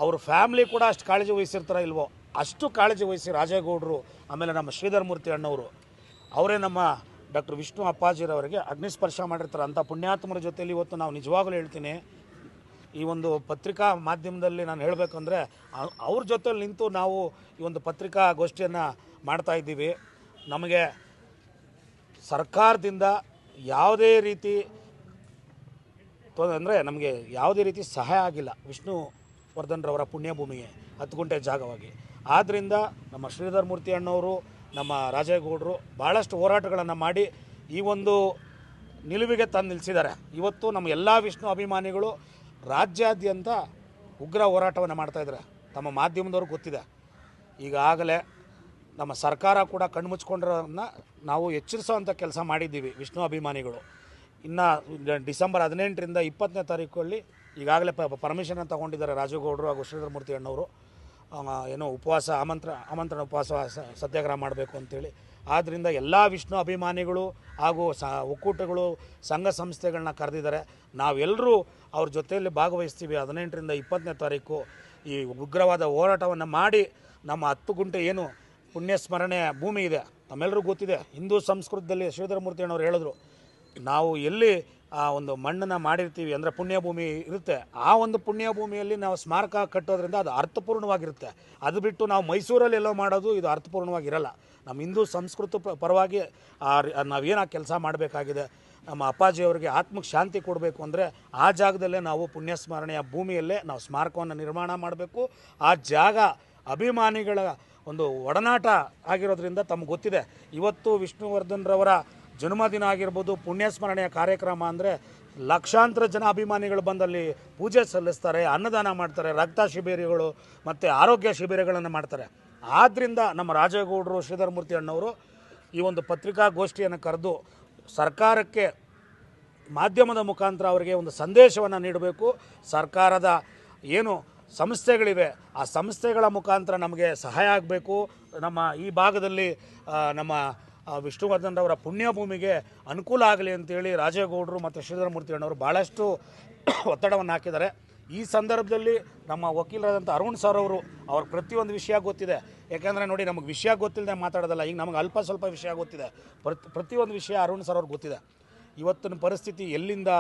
ಅವ್ರ ಫ್ಯಾಮ್ಲಿ ಕೂಡ ಅಷ್ಟು ಕಾಳಜಿ ವಹಿಸಿರ್ತಾರೋ ಇಲ್ವೋ ಅಷ್ಟು ಕಾಳಜಿ ವಹಿಸಿ ರಾಜೇಗೌಡರು, ಆಮೇಲೆ ನಮ್ಮ ಶ್ರೀಧರ್ ಮೂರ್ತಿ ಅಣ್ಣವರು, ಅವರೇ ನಮ್ಮ ಡಾಕ್ಟರ್ ವಿಷ್ಣು ಅಪ್ಪಾಜಿರವರಿಗೆ ಅಗ್ನಿಸ್ಪರ್ಶ ಮಾಡಿರ್ತಾರೆ. ಅಂಥ ಪುಣ್ಯಾತ್ಮರ ಜೊತೆಯಲ್ಲಿ ಇವತ್ತು ನಾವು ನಿಜವಾಗಲೂ ಹೇಳ್ತೀನಿ, ಈ ಒಂದು ಪತ್ರಿಕಾ ಮಾಧ್ಯಮದಲ್ಲಿ ನಾನು ಹೇಳಬೇಕಂದ್ರೆ ಅವ್ರ ಜೊತೆಲಿ ನಿಂತು ನಾವು ಈ ಒಂದು ಪತ್ರಿಕಾಗೋಷ್ಠಿಯನ್ನು ಮಾಡ್ತಾ ಇದ್ದೀವಿ. ನಮಗೆ ಸರ್ಕಾರದಿಂದ ಯಾವುದೇ ರೀತಿ ಅಂದರೆ ನಮಗೆ ಯಾವುದೇ ರೀತಿ ಸಹಾಯ ಆಗಿಲ್ಲ ವಿಷ್ಣುವರ್ಧನ್ರವರ ಪುಣ್ಯಭೂಮಿಗೆ 10 ಗುಂಟೆ ಜಾಗವಾಗಿ. ಆದ್ದರಿಂದ ನಮ್ಮ ಶ್ರೀಧರ್ ಮೂರ್ತಿ ಅಣ್ಣವರು, ನಮ್ಮ ರಾಜೇಗೌಡರು ಭಾಳಷ್ಟು ಹೋರಾಟಗಳನ್ನು ಮಾಡಿ ಈ ಒಂದು ನಿಲುವಿಗೆ ತಂದು ನಿಲ್ಲಿಸಿದ್ದಾರೆ. ಇವತ್ತು ನಮ್ಮ ಎಲ್ಲ ವಿಷ್ಣು ಅಭಿಮಾನಿಗಳು ರಾಜ್ಯಾದ್ಯಂತ ಉಗ್ರ ಹೋರಾಟವನ್ನು ಮಾಡ್ತಾಯಿದ್ದಾರೆ. ತಮ್ಮ ಮಾಧ್ಯಮದವ್ರಿಗೆ ಗೊತ್ತಿದೆ. ಈಗಾಗಲೇ ನಮ್ಮ ಸರ್ಕಾರ ಕೂಡ ಕಣ್ಮುಚ್ಕೊಂಡ್ರನ್ನ ನಾವು ಎಚ್ಚರಿಸೋವಂಥ ಕೆಲಸ ಮಾಡಿದ್ದೀವಿ ವಿಷ್ಣು ಅಭಿಮಾನಿಗಳು. ಇನ್ನು ಡಿಸೆಂಬರ್ 18ರಿಂದ 20ನೇ ತಾರೀಕಲ್ಲಿ ಈಗಾಗಲೇ ಪರ್ಮಿಷನ್ ತಗೊಂಡಿದ್ದಾರೆ ರಾಜೇಗೌಡರು ಹಾಗೂ ಶ್ರೀಧರ್ ಮೂರ್ತಿ ಅಣ್ಣವರು. ಏನೋ ಉಪವಾಸ ಆಮಂತ್ರಣ ಉಪವಾಸ ಸತ್ಯಾಗ್ರಹ ಮಾಡಬೇಕು ಅಂತೇಳಿ. ಆದ್ದರಿಂದ ಎಲ್ಲ ವಿಷ್ಣು ಅಭಿಮಾನಿಗಳು ಹಾಗೂ ಒಕ್ಕೂಟಗಳು ಸಂಘ ಸಂಸ್ಥೆಗಳನ್ನ ಕರೆದಿದ್ದಾರೆ. ನಾವೆಲ್ಲರೂ ಅವ್ರ ಜೊತೆಯಲ್ಲಿ ಭಾಗವಹಿಸ್ತೀವಿ. 18ರಿಂದ 20ನೇ ತಾರೀಕು ಈ ಉಗ್ರವಾದ ಹೋರಾಟವನ್ನು ಮಾಡಿ ನಮ್ಮ 10 ಗುಂಟೆ ಏನು ಪುಣ್ಯ ಸ್ಮರಣೆಯ ಭೂಮಿ ಇದೆ, ನಮ್ಮೆಲ್ಲರಿಗೂ ಗೊತ್ತಿದೆ. ಹಿಂದೂ ಸಂಸ್ಕೃತದಲ್ಲಿ ಶ್ರೀಧರ ಮೂರ್ತಿ ಅಣ್ಣವ್ರು ಹೇಳಿದ್ರು, ನಾವು ಎಲ್ಲಿ ಆ ಒಂದು ಮಣ್ಣನ್ನು ಮಾಡಿರ್ತೀವಿ ಅಂದರೆ ಪುಣ್ಯಭೂಮಿ ಇರುತ್ತೆ, ಆ ಒಂದು ಪುಣ್ಯಭೂಮಿಯಲ್ಲಿ ನಾವು ಸ್ಮಾರಕ ಕಟ್ಟೋದ್ರಿಂದ ಅದು ಅರ್ಥಪೂರ್ಣವಾಗಿರುತ್ತೆ. ಅದು ಬಿಟ್ಟು ನಾವು ಮೈಸೂರಲ್ಲಿ ಎಲ್ಲೋ ಮಾಡೋದು ಇದು ಅರ್ಥಪೂರ್ಣವಾಗಿರಲ್ಲ. ನಮ್ಮ ಹಿಂದೂ ಸಂಸ್ಕೃತಿ ಪರವಾಗಿ ನಾವೇನು ಆ ಕೆಲಸ ಮಾಡಬೇಕಾಗಿದೆ. ನಮ್ಮ ಅಪ್ಪಾಜಿಯವರಿಗೆ ಆತ್ಮಕ್ಕೆ ಶಾಂತಿ ಕೊಡಬೇಕು ಅಂದರೆ ಆ ಜಾಗದಲ್ಲೇ ನಾವು ಪುಣ್ಯಸ್ಮರಣೆಯ ಭೂಮಿಯಲ್ಲೇ ನಾವು ಸ್ಮಾರಕವನ್ನು ನಿರ್ಮಾಣ ಮಾಡಬೇಕು. ಆ ಜಾಗ ಅಭಿಮಾನಿಗಳ ಒಂದು ಒಡನಾಟ ಆಗಿರೋದ್ರಿಂದ ತಮಗೆ ಗೊತ್ತಿದೆ. ಇವತ್ತು ವಿಷ್ಣುವರ್ಧನ್ರವರ ಜನ್ಮದಿನ ಆಗಿರ್ಬೋದು, ಪುಣ್ಯಸ್ಮರಣೆಯ ಕಾರ್ಯಕ್ರಮ ಅಂದರೆ ಲಕ್ಷಾಂತರ ಜನ ಅಭಿಮಾನಿಗಳು ಬಂದಲ್ಲಿ ಪೂಜೆ ಸಲ್ಲಿಸ್ತಾರೆ, ಅನ್ನದಾನ ಮಾಡ್ತಾರೆ, ರಕ್ತ ಶಿಬಿರಗಳು ಮತ್ತು ಆರೋಗ್ಯ ಶಿಬಿರಗಳನ್ನು ಮಾಡ್ತಾರೆ. ಆದ್ದರಿಂದ ನಮ್ಮ ರಾಜೇಗೌಡರು ಶ್ರೀಧರ್ ಮೂರ್ತಿ ಅಣ್ಣವರು ಈ ಒಂದು ಪತ್ರಿಕಾಗೋಷ್ಠಿಯನ್ನು ಕರೆದು ಸರ್ಕಾರಕ್ಕೆ ಮಾಧ್ಯಮದ ಮುಖಾಂತರ ಅವರಿಗೆ ಒಂದು ಸಂದೇಶವನ್ನು ನೀಡಬೇಕು. ಸರ್ಕಾರದ ಏನು ಸಂಸ್ಥೆಗಳಿವೆ ಆ ಸಂಸ್ಥೆಗಳ ಮುಖಾಂತರ ನಮಗೆ ಸಹಾಯ ಆಗಬೇಕು. ನಮ್ಮ ಈ ಭಾಗದಲ್ಲಿ ನಮ್ಮ ವಿಷ್ಣುವರ್ಧನ್ರವರ ಪುಣ್ಯಭೂಮಿಗೆ ಅನುಕೂಲ ಆಗಲಿ ಅಂತೇಳಿ ರಾಜೇಗೌಡರು ಮತ್ತು ಶ್ರೀಧರ ಮೂರ್ತಿ ಅಣ್ಣವರು ಭಾಳಷ್ಟು ಒತ್ತಡವನ್ನು ಹಾಕಿದ್ದಾರೆ. ಈ ಸಂದರ್ಭದಲ್ಲಿ ನಮ್ಮ ವಕೀಲರಾದಂಥ ಅರುಣ್ ಸರ್ ಅವರು ಅವ್ರ ಪ್ರತಿಯೊಂದು ವಿಷಯ ಗೊತ್ತಿದೆ. ಯಾಕೆಂದರೆ ನೋಡಿ, ನಮಗೆ ವಿಷಯ ಗೊತ್ತಿಲ್ಲದೆ ಮಾತಾಡೋದಲ್ಲ. ಈಗ ನಮಗೆ ಅಲ್ಪ ಸ್ವಲ್ಪ ವಿಷಯ ಗೊತ್ತಿದೆ. ಪ್ರತಿಯೊಂದು ವಿಷಯ ಅರುಣ್ ಸರ್ ಅವ್ರಿಗೆ ಗೊತ್ತಿದೆ. ಇವತ್ತಿನ ಪರಿಸ್ಥಿತಿ ಎಲ್ಲಿಂದ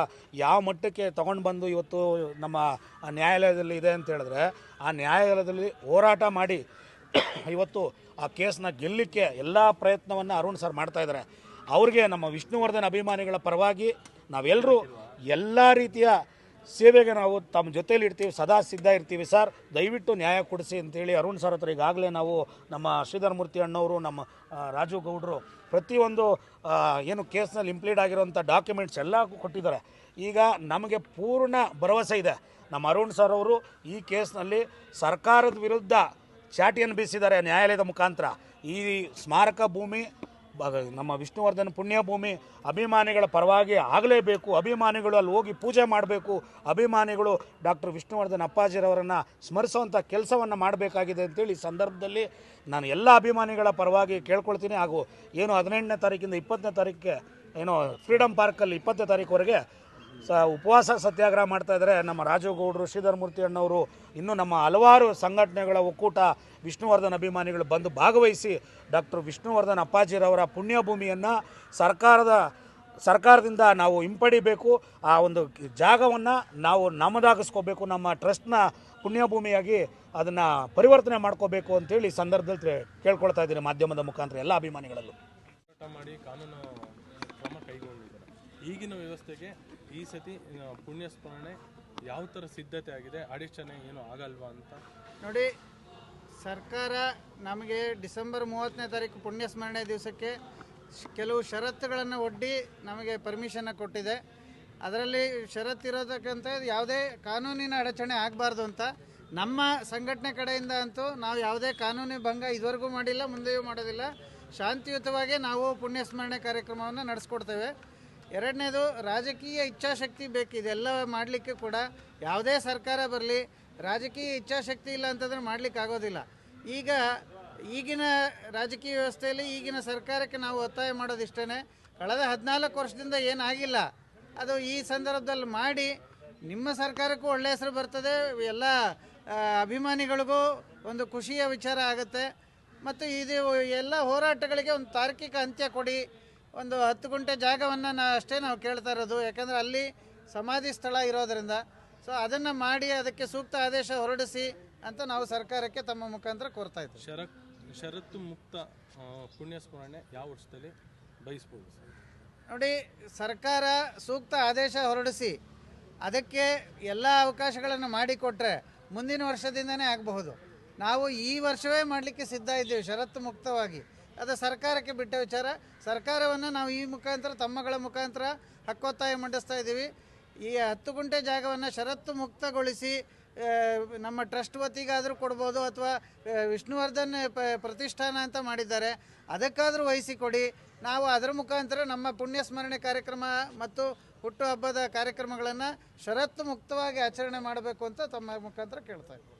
ಯಾವ ಮಟ್ಟಕ್ಕೆ ತೊಗೊಂಡು ಬಂದು ಇವತ್ತು ನಮ್ಮ ನ್ಯಾಯಾಲಯದಲ್ಲಿ ಇದೆ ಅಂತ ಹೇಳಿದ್ರೆ, ಆ ನ್ಯಾಯಾಲಯದಲ್ಲಿ ಹೋರಾಟ ಮಾಡಿ ಇವತ್ತು ಆ ಕೇಸನ್ನ ಗೆಲ್ಲಲಿಕ್ಕೆ ಎಲ್ಲ ಪ್ರಯತ್ನವನ್ನು ಅರುಣ್ ಸರ್ ಮಾಡ್ತಾಯಿದ್ದಾರೆ. ಅವ್ರಿಗೆ ನಮ್ಮ ವಿಷ್ಣುವರ್ಧನ್ ಅಭಿಮಾನಿಗಳ ಪರವಾಗಿ ನಾವೆಲ್ಲರೂ ಎಲ್ಲ ರೀತಿಯ ಸೇವೆಗೆ ನಾವು ತಮ್ಮ ಜೊತೇಲಿ ಇರ್ತೀವಿ, ಸದಾ ಸಿದ್ಧ ಇರ್ತೀವಿ. ಸರ್, ದಯವಿಟ್ಟು ನ್ಯಾಯ ಕೊಡಿಸಿ ಅಂತೇಳಿ ಅರುಣ್ ಸರ್ ಹತ್ರ ಈಗಾಗಲೇ ನಾವು ನಮ್ಮ ಶ್ರೀಧರ್ ಮೂರ್ತಿ ಅಣ್ಣವರು, ನಮ್ಮ ರಾಜು ಗೌಡರು ಪ್ರತಿಯೊಂದು ಏನು ಕೇಸ್ನಲ್ಲಿ ಇಂಪ್ಲೀಡ್ ಆಗಿರೋಂಥ ಡಾಕ್ಯುಮೆಂಟ್ಸ್ ಎಲ್ಲ ಕೊಟ್ಟಿದ್ದಾರೆ. ಈಗ ನಮಗೆ ಪೂರ್ಣ ಭರವಸೆ ಇದೆ, ನಮ್ಮ ಅರುಣ್ ಸರ್ ಅವರು ಈ ಕೇಸ್ನಲ್ಲಿ ಸರ್ಕಾರದ ವಿರುದ್ಧ ಚಾಟಿಯನ್ನು ಬೀಸಿದ್ದಾರೆ ನ್ಯಾಯಾಲಯದ ಮುಖಾಂತರ. ಈ ಸ್ಮಾರಕ ಭೂಮಿ ನಮ್ಮ ವಿಷ್ಣುವರ್ಧನ್ ಪುಣ್ಯಭೂಮಿ ಅಭಿಮಾನಿಗಳ ಪರವಾಗಿ ಆಗಲೇಬೇಕು. ಅಭಿಮಾನಿಗಳು ಅಲ್ಲಿ ಹೋಗಿ ಪೂಜೆ ಮಾಡಬೇಕು. ಅಭಿಮಾನಿಗಳು ಡಾಕ್ಟರ್ ವಿಷ್ಣುವರ್ಧನ್ ಅಪ್ಪಾಜಿರವರನ್ನು ಸ್ಮರಿಸುವಂಥ ಕೆಲಸವನ್ನು ಮಾಡಬೇಕಾಗಿದೆ ಅಂತೇಳಿ ಈ ಸಂದರ್ಭದಲ್ಲಿ ನಾನು ಎಲ್ಲ ಅಭಿಮಾನಿಗಳ ಪರವಾಗಿ ಕೇಳ್ಕೊಳ್ತೀನಿ. ಹಾಗೂ ಏನು 18ನೇ ತಾರೀಕಿಂದ 20ನೇ ತಾರೀಕಿಗೆ ಏನೋ ಫ್ರೀಡಮ್ ಪಾರ್ಕಲ್ಲಿ 20ನೇ ತಾರೀಕುವರೆಗೆ ಉಪವಾಸ ಸತ್ಯಾಗ್ರಹ ಮಾಡ್ತಾಯಿದ್ದಾರೆ ನಮ್ಮ ರಾಜೇಗೌಡರು, ಶ್ರೀಧರ್ ಮೂರ್ತಿ ಅಣ್ಣವರು, ಇನ್ನೂ ನಮ್ಮ ಹಲವಾರು ಸಂಘಟನೆಗಳ ಒಕ್ಕೂಟ ವಿಷ್ಣುವರ್ಧನ್ ಅಭಿಮಾನಿಗಳು ಬಂದು ಭಾಗವಹಿಸಿ ಡಾಕ್ಟರ್ ವಿಷ್ಣುವರ್ಧನ್ ಅಪ್ಪಾಜಿರವರ ಪುಣ್ಯಭೂಮಿಯನ್ನು ಸರ್ಕಾರದಿಂದ ನಾವು ಹಿಂಪಡಿಬೇಕು. ಆ ಒಂದು ಜಾಗವನ್ನು ನಾವು ನಮ್ಮದಾಗಿಸ್ಕೋಬೇಕು, ನಮ್ಮ ಟ್ರಸ್ಟ್ನ ಪುಣ್ಯಭೂಮಿಯಾಗಿ ಅದನ್ನು ಪರಿವರ್ತನೆ ಮಾಡ್ಕೋಬೇಕು ಅಂತೇಳಿ ಸಂದರ್ಭದಲ್ಲಿ ಕೇಳ್ಕೊಳ್ತಾ ಇದ್ದೀನಿ ಮಾಧ್ಯಮದ ಮುಖಾಂತರ ಎಲ್ಲ ಅಭಿಮಾನಿಗಳಲ್ಲೂ. ಮಾಡಿ ಕಾನೂನು ಕ್ರಮ ಕೈಗೊಂಡಿದ್ದಾರೆ. ಈಗಿನ ವ್ಯವಸ್ಥೆಗೆ ಈ ಸತಿ ಪುಣ್ಯಸ್ಮರಣೆ ಯಾವ ಥರ ಸಿದ್ಧತೆ ಆಗಿದೆ, ಅಡಚಣೆ ಏನು ಆಗಲ್ವಾ ಅಂತ ನೋಡಿ. ಸರ್ಕಾರ ನಮಗೆ ಡಿಸೆಂಬರ್ 30ನೇ ತಾರೀಕು ಪುಣ್ಯಸ್ಮರಣೆ ದಿವಸಕ್ಕೆ ಕೆಲವು ಷರತ್ತುಗಳನ್ನು ಒಡ್ಡಿ ನಮಗೆ ಪರ್ಮಿಷನ್ನ ಕೊಟ್ಟಿದೆ. ಅದರಲ್ಲಿ ಷರತ್ತಿರೋದಕ್ಕಂತ ಯಾವುದೇ ಕಾನೂನಿನ ಅಡಚಣೆ ಆಗಬಾರ್ದು ಅಂತ ನಮ್ಮ ಸಂಘಟನೆ ಕಡೆಯಿಂದ ಅಂತೂ ನಾವು ಯಾವುದೇ ಕಾನೂನು ಭಂಗ ಇದುವರೆಗೂ ಮಾಡಿಲ್ಲ, ಮುಂದೆಯೂ ಮಾಡೋದಿಲ್ಲ. ಶಾಂತಿಯುತವಾಗಿ ನಾವು ಪುಣ್ಯಸ್ಮರಣೆ ಕಾರ್ಯಕ್ರಮವನ್ನು ನಡೆಸ್ಕೊಡ್ತೇವೆ. ಎರಡನೇದು, ರಾಜಕೀಯ ಇಚ್ಛಾಶಕ್ತಿ ಬೇಕು. ಇದೆಲ್ಲ ಮಾಡಲಿಕ್ಕೆ ಕೂಡ ಯಾವುದೇ ಸರ್ಕಾರ ಬರಲಿ, ರಾಜಕೀಯ ಇಚ್ಛಾಶಕ್ತಿ ಇಲ್ಲ ಅಂತಂದರೆ ಮಾಡಲಿಕ್ಕೆ ಆಗೋದಿಲ್ಲ. ಈಗಿನ ರಾಜಕೀಯ ವ್ಯವಸ್ಥೆಯಲ್ಲಿ ಈಗಿನ ಸರ್ಕಾರಕ್ಕೆ ನಾವು ಒತ್ತಾಯ ಮಾಡೋದಿಷ್ಟೇ, ಕಳೆದ 14 ವರ್ಷದಿಂದ ಏನಾಗಿಲ್ಲ ಅದು ಈ ಸಂದರ್ಭದಲ್ಲಿ ಮಾಡಿ ನಿಮ್ಮ ಸರ್ಕಾರಕ್ಕೂ ಒಳ್ಳೆಯ ಹೆಸರು ಬರ್ತದೆ, ಎಲ್ಲ ಅಭಿಮಾನಿಗಳಿಗೂ ಒಂದು ಖುಷಿಯ ವಿಚಾರ ಆಗುತ್ತೆ. ಮತ್ತು ಇದು ಎಲ್ಲ ಹೋರಾಟಗಳಿಗೆ ಒಂದು ತಾರ್ಕಿಕ ಅಂತ್ಯ ಕೊಡಿ. ಒಂದು 10 ಗುಂಟೆ ಜಾಗವನ್ನು ನಾವು ಕೇಳ್ತಾ ಇರೋದು. ಯಾಕಂದರೆ ಅಲ್ಲಿ ಸಮಾಧಿ ಸ್ಥಳ ಇರೋದರಿಂದ ಸೊ ಅದನ್ನು ಮಾಡಿ ಅದಕ್ಕೆ ಸೂಕ್ತ ಆದೇಶ ಹೊರಡಿಸಿ ಅಂತ ನಾವು ಸರ್ಕಾರಕ್ಕೆ ತಮ್ಮ ಮುಖಾಂತರ ಕೋರ್ತಾ ಇದ್ದೀವಿ. ಷರತ್ತು ಮುಕ್ತ ಪುಣ್ಯಸ್ಮರಣೆ ಯಾವ ವರ್ಷದಲ್ಲಿ ಬಯಸ್ಬೋದು ಸರ್? ನೋಡಿ, ಸರ್ಕಾರ ಸೂಕ್ತ ಆದೇಶ ಹೊರಡಿಸಿ ಅದಕ್ಕೆ ಎಲ್ಲ ಅವಕಾಶಗಳನ್ನು ಮಾಡಿಕೊಟ್ರೆ ಮುಂದಿನ ವರ್ಷದಿಂದನೇ ಆಗಬಹುದು. ನಾವು ಈ ವರ್ಷವೇ ಮಾಡಲಿಕ್ಕೆ ಸಿದ್ಧ ಇದ್ದೀವಿ ಷರತ್ತು ಮುಕ್ತವಾಗಿ. ಅದು ಸರ್ಕಾರಕ್ಕೆ ಬಿಟ್ಟ ವಿಚಾರ. ಸರ್ಕಾರವನ್ನು ನಾವು ಈ ಮುಖಾಂತರ ತಮ್ಮಗಳ ಮುಖಾಂತರ ಹಕ್ಕೊತ್ತಾಯ ಮಂಡಿಸ್ತಾ ಇದ್ದೀವಿ. ಈ 10 ಗುಂಟೆ ಜಾಗವನ್ನು ಷರತ್ತು ಮುಕ್ತಗೊಳಿಸಿ ನಮ್ಮ ಟ್ರಸ್ಟ್ ವತಿಗಾದರೂ ಕೊಡ್ಬೋದು, ಅಥವಾ ವಿಷ್ಣುವರ್ಧನ್ ಪ್ರತಿಷ್ಠಾನ ಅಂತ ಮಾಡಿದ್ದಾರೆ ಅದಕ್ಕಾದರೂ ವಹಿಸಿಕೊಡಿ. ನಾವು ಅದರ ಮುಖಾಂತರ ನಮ್ಮ ಪುಣ್ಯ ಸ್ಮರಣೆ ಕಾರ್ಯಕ್ರಮ ಮತ್ತು ಹುಟ್ಟುಹಬ್ಬದ ಕಾರ್ಯಕ್ರಮಗಳನ್ನು ಷರತ್ತು ಮುಕ್ತವಾಗಿ ಆಚರಣೆ ಮಾಡಬೇಕು ಅಂತ ತಮ್ಮ ಮುಖಾಂತರ ಕೇಳ್ತಾ ಇದ್ದೀವಿ.